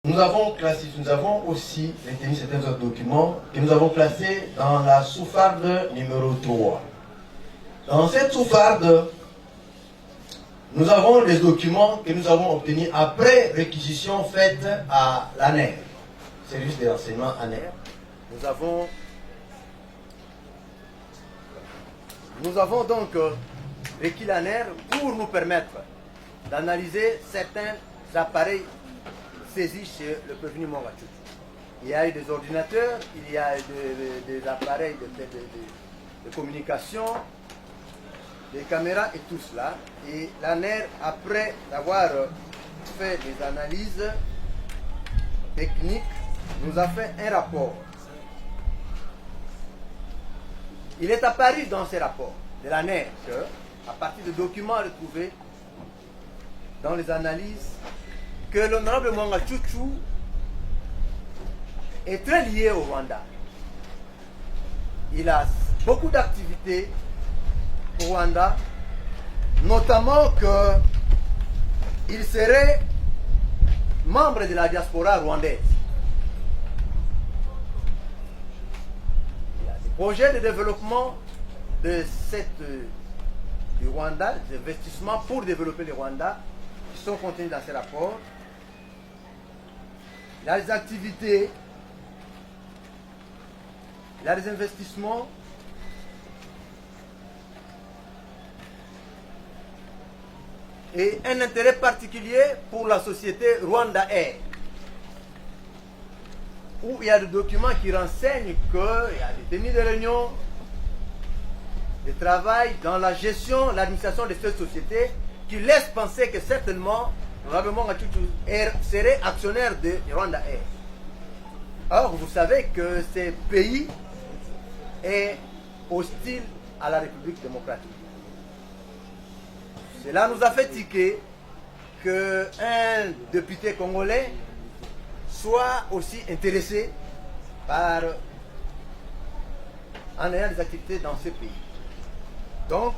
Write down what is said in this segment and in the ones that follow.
Nous avons aussi retenu certains autres documents que nous avons classés dans la sous-farde numéro 3. Dans cette sous-farde, nous avons les documents que nous avons obtenus après réquisition faite à l'ANER, service de renseignement ANER. Nous avons donc requis l'ANER pour nous permettre d'analyser certains appareils saisis chez le prévenu Mwanga Tchouchou. Il y a eu des ordinateurs, il y a eu des appareils de communication, des caméras et tout cela. Et l'ANER, après avoir fait des analyses techniques, nous a fait un rapport. Il est apparu dans ces rapports de l'ANER que, à partir de documents retrouvés dans les analyses, que l'honorable Mwanga Tchouchou est très lié au Rwanda. Il a beaucoup d'activités au Rwanda, notamment qu'il serait membre de la diaspora rwandaise. Il y a des projets de développement du Rwanda, des investissements pour développer le Rwanda, qui sont contenus dans ces rapports. Il y a des activités, il y a des investissements, et un intérêt particulier pour la société Rwanda Air, où il y a des documents qui renseignent qu'il y a des tenues de réunion, de travail dans la gestion, l'administration de cette société, qui laisse penser que certainement probablement Air serait actionnaire de Rwanda Air. Or, vous savez que ce pays est hostile à la République démocratique. Cela nous a fait tiquer qu'un député congolais soit aussi intéressé par en ayant des activités dans ce pays. Donc,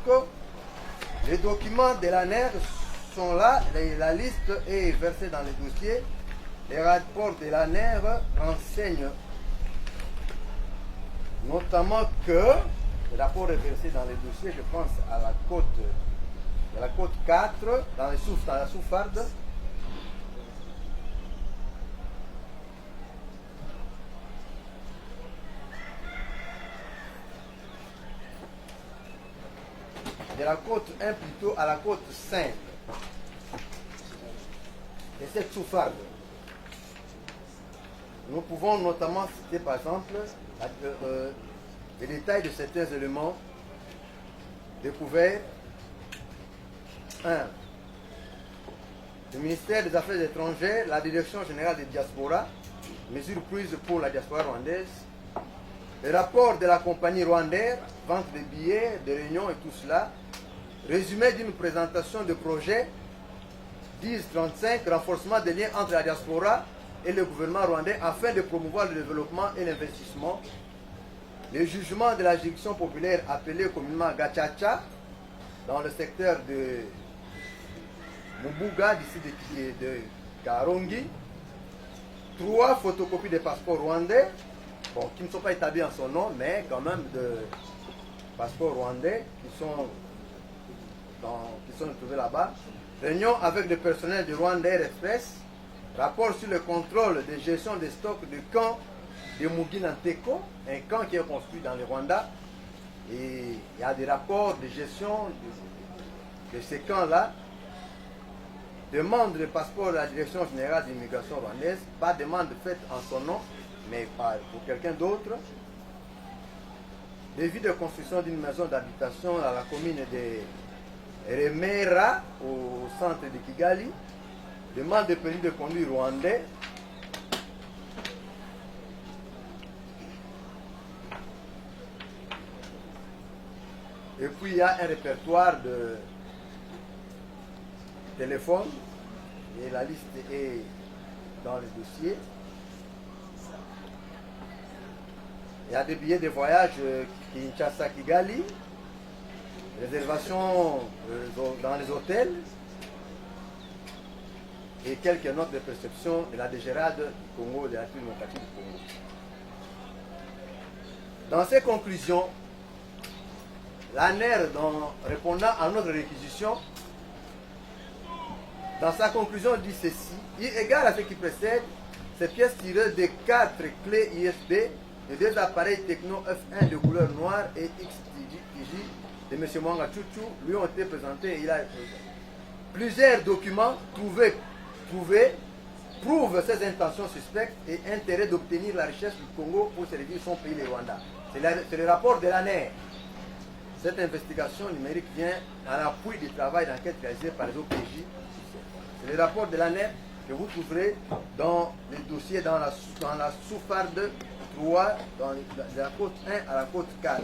les documents de l'ANER sont là, la liste est versée dans les dossiers. Les rapports de l'ANER renseignent notamment que le rapport est versé dans les dossiers, je pense à la côte 4, dans la sous-farde. De la côte 1 plutôt à la côte 5. Et cette sous-farde, nous pouvons notamment citer par exemple les détails de certains éléments découverts. 1. Le ministère des Affaires étrangères, la Direction générale des diasporas, mesures prises pour la diaspora rwandaise, le rapport de la compagnie Rwandair, vente de billets, de réunions et tout cela, résumé d'une présentation de projet 10-35, renforcement des liens entre la diaspora et le gouvernement rwandais afin de promouvoir le développement et l'investissement. Le jugement de la juridiction populaire appelée communément Gachacha dans le secteur de Mubuga, d'ici de Karongi. 3 photocopies des passeports rwandais, bon, qui ne sont pas établis en son nom, mais quand même de passeports rwandais qui sont trouvés là-bas. Réunion avec le personnel du Rwanda Air Express. Rapport sur le contrôle de gestion des stocks du camp de Muginanteko, un camp qui est construit dans le Rwanda. Et il y a des rapports de gestion de ces camps-là. Demande de passeport de la Direction générale de l'immigration rwandaise. Pas demande faite en son nom, mais pour quelqu'un d'autre. Devis de construction d'une maison d'habitation à la commune de Remera, au centre de Kigali. Demande de permis de conduire rwandais. Et puis il y a un répertoire de téléphone. Et la liste est dans le dossier. Il y a des billets de voyage Kinshasa-Kigali. Réservation dans les hôtels. et quelques notes de perception de la DGRAD du Congo, de la République démocratique du Congo. Dans ces conclusions, l'ANER, répondant à notre réquisition, dans sa conclusion dit ceci: eu égard à ce qui précède, ces pièces tirées des 4 clés ISB et des appareils Techno F1 de couleur noire et XTJ de M. Mwanga Chouchou lui ont été présentés et il a plusieurs documents prouvent ses intentions suspectes et intérêt d'obtenir la richesse du Congo pour servir son pays, le Rwanda. C'est le rapport de l'ANER. Cette investigation numérique vient à l'appui du travail d'enquête réalisé par les OPJ. C'est le rapport de l'ANER que vous trouverez dans les dossiers dans la sous-farde 3, de la côte 1 à la côte 4.